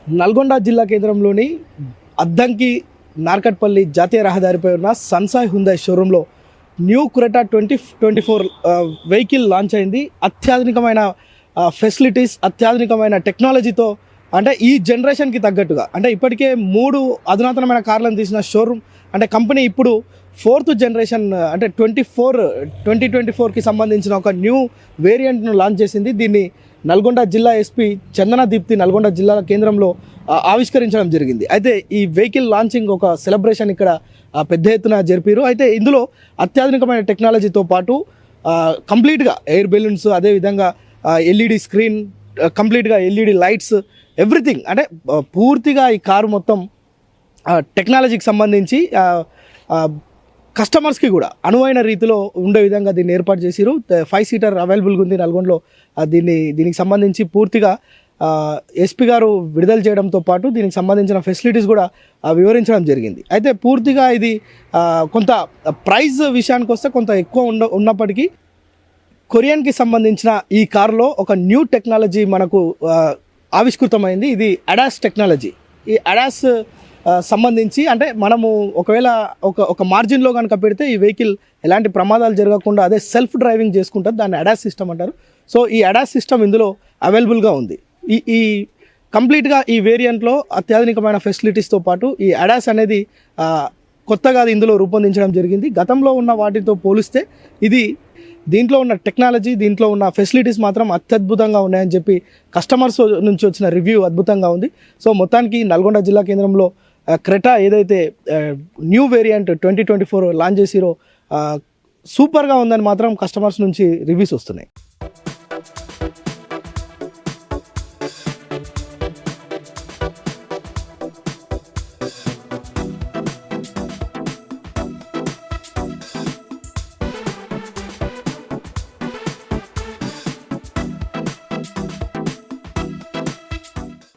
నల్గొండ జిల్లా కేంద్రంలోని అద్దంకి నార్కట్పల్లి జాతీయ రహదారిపై ఉన్న సన్సాయ్ హుందాయ్ షోరూంలో న్యూ క్రెటా 2024 వెహికల్ లాంచ్ అయింది. అత్యాధునికమైన ఫెసిలిటీస్, అత్యాధునికమైన టెక్నాలజీతో, అంటే ఈ జనరేషన్కి తగ్గట్టుగా, అంటే ఇప్పటికే 3 అధునాతనమైన కార్లను తీసిన షోరూమ్, అంటే కంపెనీ ఇప్పుడు 4th జనరేషన్, అంటే 2024కి సంబంధించిన ఒక న్యూ వేరియంట్ను లాంచ్ చేసింది. దీన్ని నల్గొండ జిల్లా ఎస్పీ చందన దీప్తి నల్గొండ జిల్లా కేంద్రంలో ఆవిష్కరించడం జరిగింది. అయితే ఈ వెహికల్ లాంచింగ్ ఒక సెలబ్రేషన్ ఇక్కడ పెద్ద ఎత్తున జరిపారు. అయితే ఇందులో అత్యాధునికమైన టెక్నాలజీతో పాటు కంప్లీట్గా ఎయిర్ బెలూన్స్, అదేవిధంగా ఎల్ఈడి స్క్రీన్, కంప్లీట్గా ఎల్ఈడి లైట్స్, ఎవ్రీథింగ్, అంటే పూర్తిగా ఈ కారు మొత్తం టెక్నాలజీకి సంబంధించి కస్టమర్స్కి కూడా అనువైన రీతిలో ఉండే విధంగా దీన్ని ఏర్పాటు చేసిరు. 5 సీటర్ అవైలబుల్గా ఉంది నల్గొండలో. దీనికి సంబంధించి పూర్తిగా ఎస్పీ గారు విడుదల చేయడంతో పాటు దీనికి సంబంధించిన ఫెసిలిటీస్ కూడా వివరించడం జరిగింది. అయితే పూర్తిగా ఇది కొంత ప్రైస్ విషయానికి వస్తే కొంత ఎక్కువ ఉన్నప్పటికీ కొరియన్కి సంబంధించిన ఈ కారులో ఒక న్యూ టెక్నాలజీ మనకు ఆవిష్కృతమైంది. ఇది అడాస్ టెక్నాలజీ. ఈ అడాస్ సంబంధించి, అంటే మనము ఒకవేళ ఒక మార్జిన్లో కనుక పెడితే ఈ వెహికల్ ఎలాంటి ప్రమాదాలు జరగకుండా అదే సెల్ఫ్ డ్రైవింగ్ చేసుకుంటుంది. దాన్ని అడాస్ సిస్టమ్ అంటారు. సో ఈ అడాస్ సిస్టమ్ ఇందులో అవైలబుల్గా ఉంది. ఈ కంప్లీట్గా ఈ వేరియంట్లో అత్యాధునికమైన ఫెసిలిటీస్తో పాటు ఈ అడాస్ అనేది కొత్తగా ఇందులో రూపొందించడం జరిగింది. గతంలో ఉన్న వాటితో పోలిస్తే దీంట్లో ఉన్న టెక్నాలజీ, దీంట్లో ఉన్న ఫెసిలిటీస్ మాత్రం అత్యద్భుతంగా ఉన్నాయని చెప్పి కస్టమర్స్ నుంచి వచ్చిన రివ్యూ అద్భుతంగా ఉంది. సో మొత్తానికి నల్గొండ జిల్లా కేంద్రంలో క్రెటా ఏదైతే న్యూ వేరియంట్ 2024 లాంచ్ చేసిరో సూపర్గా ఉందని మాత్రం కస్టమర్స్ నుంచి రివ్యూస్ వస్తున్నాయి.